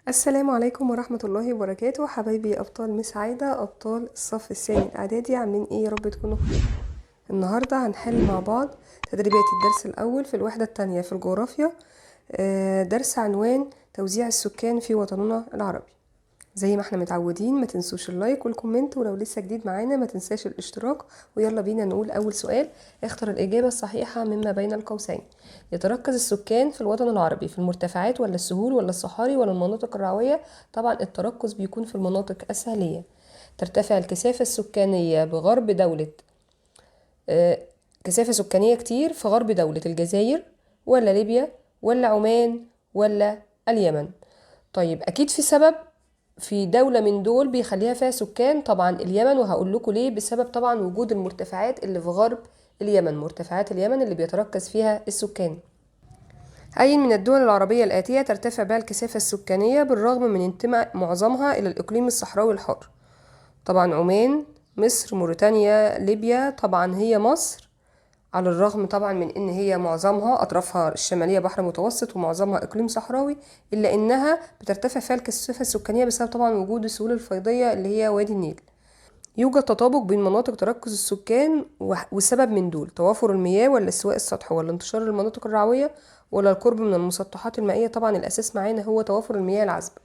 السلام عليكم ورحمة الله وبركاته حبايبي أبطال مس عايدة، أبطال الصف الثاني الإعدادي. عاملين إيه؟ يا رب تكونوا بخير. النهاردة هنحل مع بعض تدريبات الدرس الأول في الوحدة التانية في الجغرافيا. درس عنوان توزيع السكان في وطننا العربي. زي ما احنا متعودين ما تنسوش اللايك والكومنت، ولو لسه جديد معانا ما تنساش الاشتراك. ويلا بينا نقول أول سؤال. اختر الإجابة الصحيحة مما بين القوسين. يتركز السكان في الوطن العربي في المرتفعات ولا السهول ولا الصحاري ولا المناطق الرعوية؟ طبعا التركز بيكون في المناطق الساحلية. ترتفع الكثافة السكانية بغرب دولة كثافة سكانية كتير في غرب دولة الجزائر ولا ليبيا ولا عمان ولا اليمن؟ طيب أكيد في سبب في دولة من دول بيخليها فيها سكان، طبعا اليمن، وهقول لكم ليه. بسبب طبعا وجود المرتفعات اللي في غرب اليمن، مرتفعات اليمن اللي بيتركز فيها السكان. أي من الدول العربية الآتية ترتفع بها الكثافة السكانية بالرغم من انتماء معظمها إلى الإقليم الصحراوي الحار؟ طبعا عمان، مصر، موريتانيا، ليبيا. طبعا هي مصر، على الرغم طبعا من ان هي معظمها اطرافها الشماليه بحر متوسط ومعظمها اقليم صحراوي، الا انها بترتفع فيها الكثافه السكانيه بسبب طبعا وجود السهول الفيضيه اللي هي وادي النيل. يوجد تطابق بين مناطق تركز السكان والسبب من دول توافر المياه ولا السواء السطحي ولا انتشار المناطق الرعويه ولا القرب من المسطحات المائيه؟ طبعا الاساس معانا هو توافر المياه العذبه.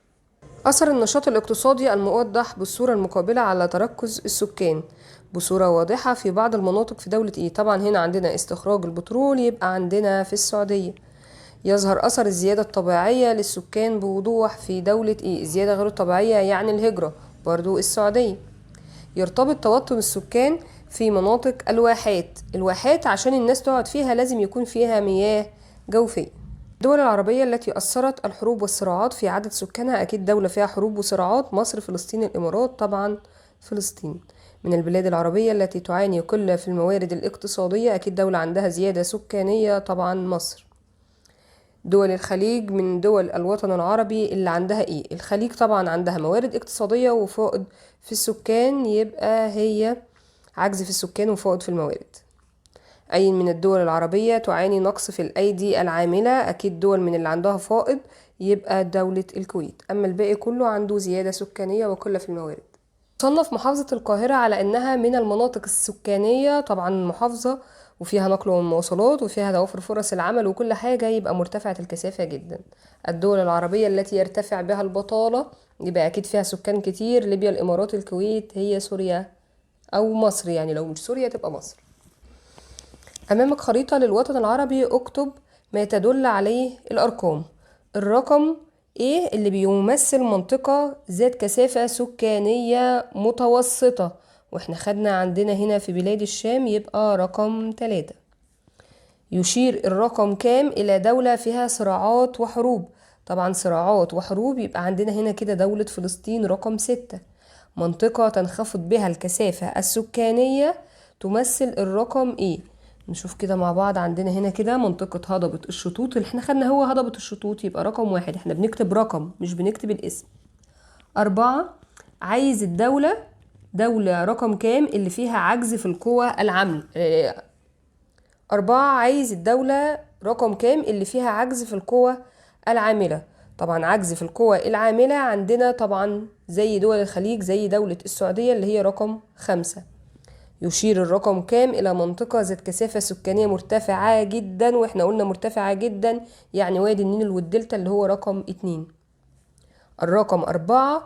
أثر النشاط الاقتصادي الموضح بالصورة المقابلة على تركز السكان بصورة واضحة في بعض المناطق في دولة إيه؟ طبعا هنا عندنا استخراج البترول، يبقى عندنا في السعودية. يظهر أثر الزيادة الطبيعية للسكان بوضوح في دولة إيه؟ الزيادة غير الطبيعية يعني الهجرة، برضو السعودية. يرتبط توطن السكان في مناطق الواحات عشان الناس تقعد فيها لازم يكون فيها مياه جوفية. الدول العربية التي أثرت الحروب والصراعات في عدد سكانها، أكيد دولة فيها حروب وصراعات: مصر، فلسطين، الإمارات. طبعا فلسطين. من البلاد العربية التي تعاني قلة في الموارد الاقتصادية، أكيد دولة عندها زيادة سكانية، طبعا مصر. دول الخليج من دول الوطن العربي اللي عندها إيه؟ الخليج طبعا عندها موارد اقتصادية وفائض في السكان، يبقى هي عجز في السكان وفائض في الموارد. أي من الدول العربية تعاني نقص في الأيدي العاملة؟ أكيد دول من اللي عندها فائض، يبقى دولة الكويت. أما الباقي كله عنده زيادة سكانية وقلة في الموارد. تصنف محافظة القاهرة على أنها من المناطق السكانية، طبعا محافظة وفيها نقل ومواصلات وفيها توافر فرص العمل وكل حاجة، يبقى مرتفعة الكثافة جدا. الدول العربية التي يرتفع بها البطالة، يبقى أكيد فيها سكان كتير: ليبيا، الإمارات، الكويت، هي سوريا أو مصر، يعني لو مش سوريا تبقى مصر. أمامك خريطة للوطن العربي، اكتب ما تدل عليه الأرقام. الرقم ايه اللي بيمثل منطقة ذات كثافة سكانية متوسطة؟ واحنا خدنا عندنا هنا في بلاد الشام، يبقى رقم 3. يشير الرقم كام إلى دولة فيها صراعات وحروب؟ طبعا صراعات وحروب، يبقى عندنا هنا كده دولة فلسطين رقم 6. منطقة تنخفض بها الكثافة السكانية تمثل الرقم ايه؟ نشوف كده مع بعض. عندنا هنا كده منطقة هضبة الشطوط اللي احنا خدنا هو هضبة الشطوط، يبقى رقم 1. احنا بنكتب رقم مش بنكتب الاسم. 4. عايز دولة رقم كام اللي فيها عجز في القوى العاملة؟ 4. عايز الدولة رقم كام اللي فيها عجز في القوى العاملة؟ طبعا عجز في القوى العاملة عندنا طبعا زي دول الخليج، زي دولة السعودية اللي هي رقم 5. يشير الرقم كام إلى منطقة ذات كثافة سكانية مرتفعة جدا؟ واحنا قلنا مرتفعة جدا يعني وادي النيل والدلتا اللي هو رقم 2. الرقم 4،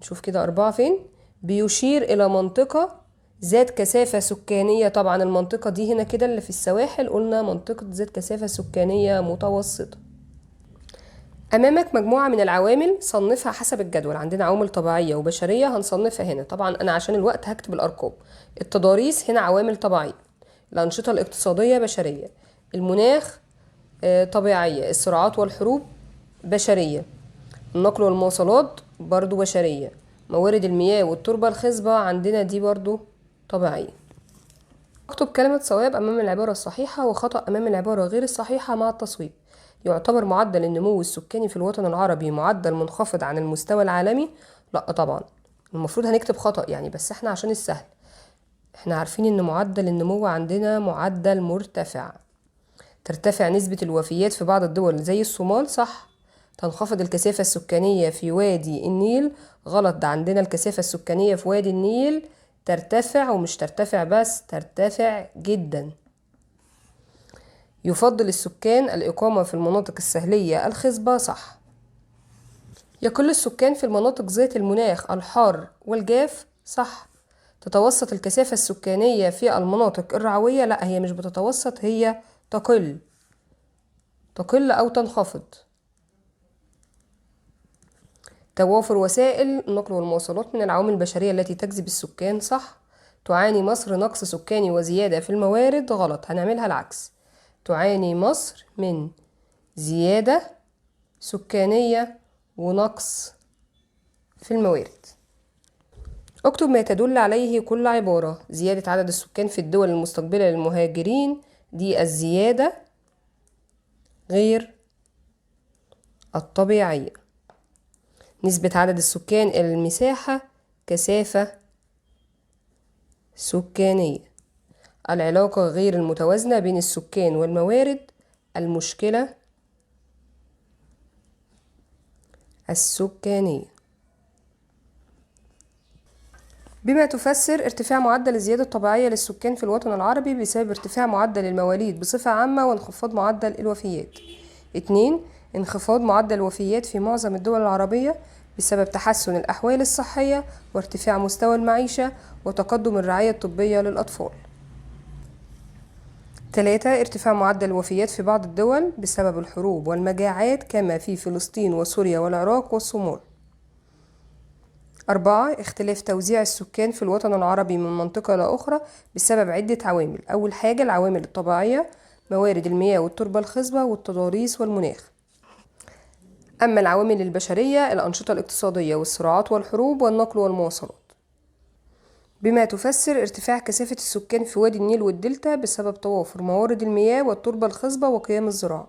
نشوف كده 4 فين. بيشير إلى منطقة ذات كثافة سكانية، طبعا المنطقة دي هنا كده اللي في السواحل، قلنا منطقة ذات كثافة سكانية متوسطة. أمامك مجموعة من العوامل، صنفها حسب الجدول. عندنا عوامل طبيعية وبشرية، هنصنفها هنا. طبعا أنا عشان الوقت هكتب الأرقام. التضاريس هنا عوامل طبيعية، الأنشطة الاقتصادية بشرية، المناخ طبيعية، الصراعات والحروب بشرية، النقل والمواصلات برضو بشرية، موارد المياه والتربة الخصبة عندنا دي برضو طبيعية. اكتب كلمة صواب أمام العبارة الصحيحة وخطأ أمام العبارة غير الصحيحة مع التصويب. يعتبر معدل النمو السكاني في الوطن العربي معدل منخفض عن المستوى العالمي؟ لا طبعا، المفروض هنكتب خطأ يعني، بس احنا عشان السهل احنا عارفين ان معدل النمو عندنا معدل مرتفع. ترتفع نسبة الوفيات في بعض الدول زي الصومال، صح. تنخفض الكثافة السكانية في وادي النيل. غلط، ده عندنا الكثافة السكانية في وادي النيل ترتفع، ومش ترتفع بس، ترتفع جدا. يفضل السكان الإقامة في المناطق الساحلية الخصبة. صح. يقل السكان في المناطق ذات المناخ الحار والجاف. صح. تتوسط الكثافة السكانية في المناطق الرعوية. لا، هي مش بتتوسط، هي تقل أو تنخفض. توافر وسائل النقل والمواصلات من العوامل البشرية التي تجذب السكان. صح. تعاني مصر نقص سكاني وزيادة في الموارد. غلط، هنعملها العكس. تعاني مصر من زيادة سكانية ونقص في الموارد. اكتب ما تدل عليه كل عبارة. زيادة عدد السكان في الدول المستقبلة للمهاجرين، دي الزيادة غير الطبيعية. نسبة عدد السكان إلى المساحة، كثافة سكانية. العلاقة غير المتوازنة بين السكان والموارد، المشكلة السكانية. بما تفسر ارتفاع معدل الزيادة الطبيعية للسكان في الوطن العربي بسبب ارتفاع معدل المواليد بصفة عامة وانخفاض معدل الوفيات. 2. انخفاض معدل الوفيات في معظم الدول العربية بسبب تحسن الأحوال الصحية وارتفاع مستوى المعيشة وتقدم الرعاية الطبية للأطفال. 3. ارتفاع معدل الوفيات في بعض الدول بسبب الحروب والمجاعات كما في فلسطين وسوريا والعراق والصومال. 4. اختلاف توزيع السكان في الوطن العربي من منطقة لأخرى بسبب عدة عوامل. أول حاجة العوامل الطبيعية، موارد المياه والتربة الخصبة والتضاريس والمناخ. أما العوامل البشرية، الأنشطة الاقتصادية والصراعات والحروب والنقل والمواصلات. بما تفسر ارتفاع كثافة السكان في وادي النيل والدلتا بسبب توافر موارد المياه والتربة الخصبة وقيام الزراعة.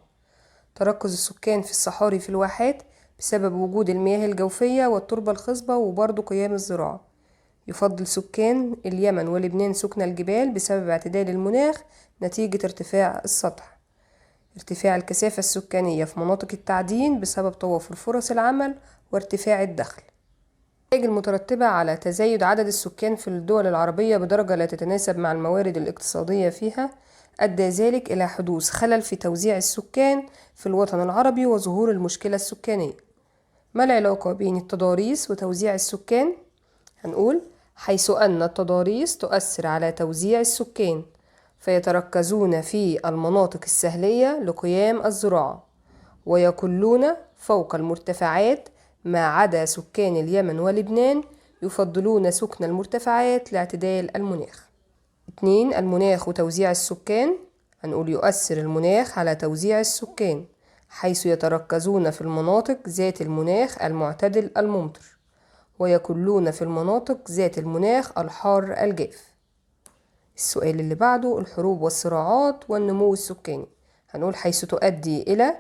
تركز السكان في الصحاري في الواحات بسبب وجود المياه الجوفية والتربة الخصبة وبرضو قيام الزراعة. يفضل سكان اليمن ولبنان سكن الجبال بسبب اعتدال المناخ نتيجة ارتفاع السطح. ارتفاع الكثافة السكانية في مناطق التعدين بسبب توافر فرص العمل وارتفاع الدخل. النتائج المترتبة على تزايد عدد السكان في الدول العربية بدرجة لا تتناسب مع الموارد الاقتصادية فيها أدى ذلك إلى حدوث خلل في توزيع السكان في الوطن العربي وظهور المشكلة السكانية. ما العلاقة بين التضاريس وتوزيع السكان؟ هنقول حيث أن التضاريس تؤثر على توزيع السكان فيتركزون في المناطق الساحلية لقيام الزراعة ويقلون فوق المرتفعات، ما عدا سكان اليمن ولبنان يفضلون سكن المرتفعات لاعتدال المناخ. 2. المناخ وتوزيع السكان. هنقول يؤثر المناخ على توزيع السكان حيث يتركزون في المناطق ذات المناخ المعتدل الممطر ويقلون في المناطق ذات المناخ الحار الجاف. السؤال اللي بعده الحروب والصراعات والنمو السكاني. هنقول حيث تؤدي إلى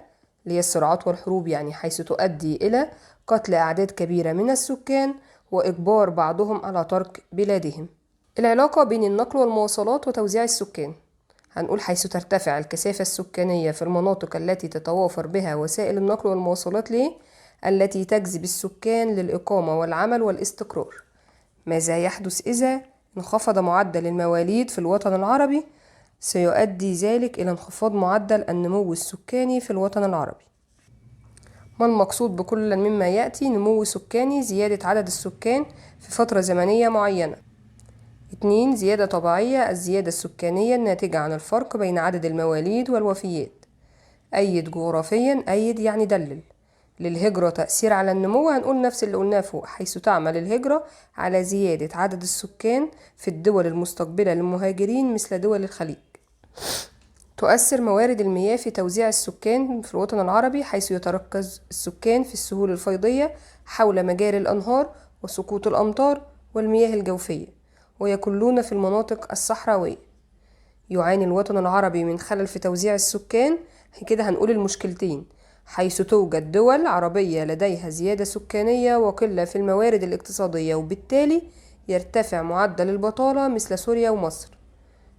اللي هي الصراعات والحروب، يعني حيث تؤدي إلى قتل أعداد كبيرة من السكان وإجبار بعضهم على ترك بلادهم. العلاقة بين النقل والمواصلات وتوزيع السكان. هنقول حيث ترتفع الكثافة السكانية في المناطق التي تتوافر بها وسائل النقل والمواصلات التي تجذب السكان للإقامة والعمل والاستقرار. ماذا يحدث إذا انخفض معدل المواليد في الوطن العربي؟ سيؤدي ذلك إلى انخفاض معدل النمو السكاني في الوطن العربي. ما المقصود بكل مما يأتي؟ نمو سكاني زيادة عدد السكان في فترة زمنية معينة. 2. زيادة طبيعية الزيادة السكانية الناتجة عن الفرق بين عدد المواليد والوفيات. أيد جغرافيا، أيد يعني دلل. للهجرة تأثير على النمو، هنقول نفس اللي قلناه فوق، حيث تعمل الهجرة على زيادة عدد السكان في الدول المستقبلة للمهاجرين مثل دول الخليج. تؤثر موارد المياه في توزيع السكان في الوطن العربي حيث يتركز السكان في السهول الفيضية حول مجاري الأنهار وسقوط الأمطار والمياه الجوفية ويقلون في المناطق الصحراوية. يعاني الوطن العربي من خلل في توزيع السكان. كده هنقول المشكلتين، حيث توجد دول عربية لديها زيادة سكانية وقلة في الموارد الاقتصادية وبالتالي يرتفع معدل البطالة مثل سوريا ومصر.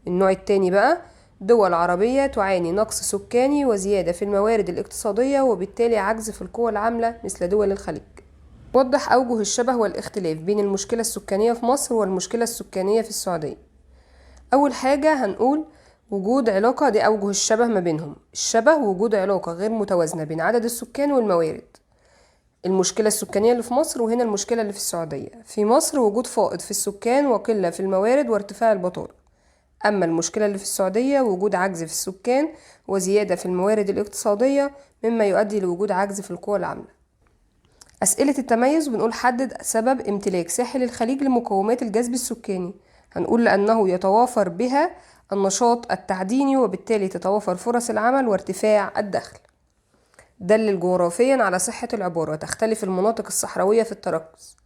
النوع التاني بقى دول عربية تعاني نقص سكاني وزيادة في الموارد الاقتصادية وبالتالي عجز في القوى العاملة مثل دول الخليج. وضح أوجه الشبه والاختلاف بين المشكلة السكانية في مصر والمشكلة السكانية في السعودية. أول حاجة هنقول وجود علاقة، دي أوجه الشبه ما بينهم. الشبه وجود علاقة غير متوازنة بين عدد السكان والموارد. المشكلة السكانية اللي في مصر وهنا المشكلة اللي في السعودية. في مصر وجود فائض في السكان وقلة في الموارد وارتفاع البطالة. أما المشكلة اللي في السعودية وجود عجز في السكان وزيادة في الموارد الاقتصادية مما يؤدي لوجود عجز في القوى العاملة. أسئلة التميز بنقول حدد سبب امتلاك ساحل الخليج لمقومات الجذب السكاني. هنقول لأنه يتوافر بها النشاط التعديني وبالتالي تتوافر فرص العمل وارتفاع الدخل. دلل جغرافيا على صحة العبارة. تختلف المناطق الصحراوية في التركز.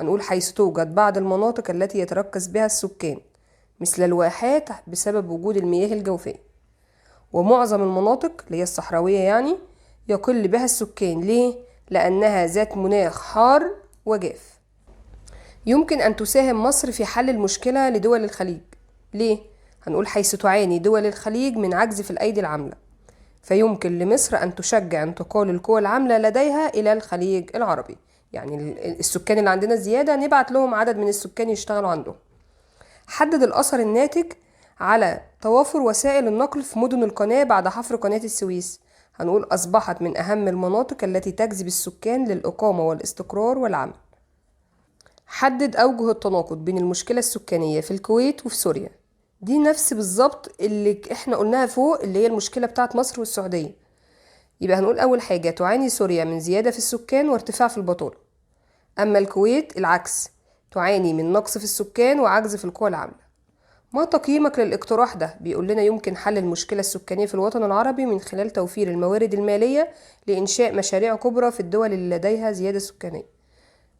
هنقول حيث توجد بعض المناطق التي يتركز بها السكان مثل الواحات بسبب وجود المياه الجوفية، ومعظم المناطق اللي هي الصحراوية يعني يقل بها السكان. ليه؟ لأنها ذات مناخ حار وجاف. يمكن أن تساهم مصر في حل المشكلة لدول الخليج. ليه؟ هنقول حيث تعاني دول الخليج من عجز في الأيدي العاملة، فيمكن لمصر أن تشجع انتقال القوى العاملة لديها إلى الخليج العربي. يعني السكان اللي عندنا زيادة نبعت لهم عدد من السكان يشتغلوا عندهم. حدد الأثر الناتج على توافر وسائل النقل في مدن القناة بعد حفر قناة السويس. هنقول أصبحت من أهم المناطق التي تجذب السكان للإقامة والاستقرار والعمل. حدد أوجه التناقض بين المشكلة السكانية في الكويت وفي سوريا. دي نفس بالظبط اللي احنا قلناها فوق، اللي هي المشكلة بتاعت مصر والسعودية. يبقى هنقول أول حاجة تعاني سوريا من زيادة في السكان وارتفاع في البطالة، أما الكويت العكس، تعاني من نقص في السكان وعجز في القوى العاملة. ما تقييمك للاقتراح ده؟ بيقول لنا يمكن حل المشكلة السكانية في الوطن العربي من خلال توفير الموارد المالية لإنشاء مشاريع كبرى في الدول اللي لديها زيادة سكانية.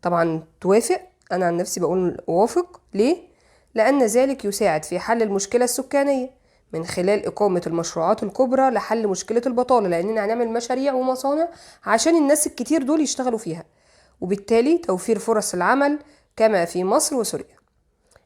طبعا توافق؟ أنا عن نفسي بقول أوافق. ليه؟ لأن ذلك يساعد في حل المشكلة السكانية من خلال إقامة المشروعات الكبرى لحل مشكلة البطالة، لأننا هنعمل مشاريع ومصانع عشان الناس الكتير دول يشتغلوا فيها، وبالتالي توفير فرص العمل كما في مصر وسوريا.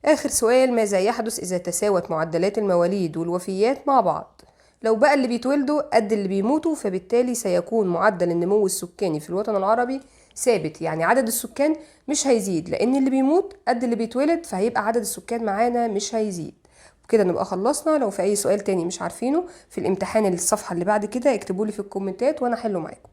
آخر سؤال، ماذا يحدث إذا تساوت معدلات المواليد والوفيات مع بعض؟ لو بقى اللي بيتولدوا قد اللي بيموتوا، فبالتالي سيكون معدل النمو السكاني في الوطن العربي ثابت، يعني عدد السكان مش هيزيد لأن اللي بيموت قد اللي بيتولد، فهيبقى عدد السكان معانا مش هيزيد. وكده نبقى خلصنا. لو في أي سؤال تاني مش عارفينه في الامتحان الصفحة اللي بعد كده اكتبولي في الكومنتات وأنا أحله معاكم.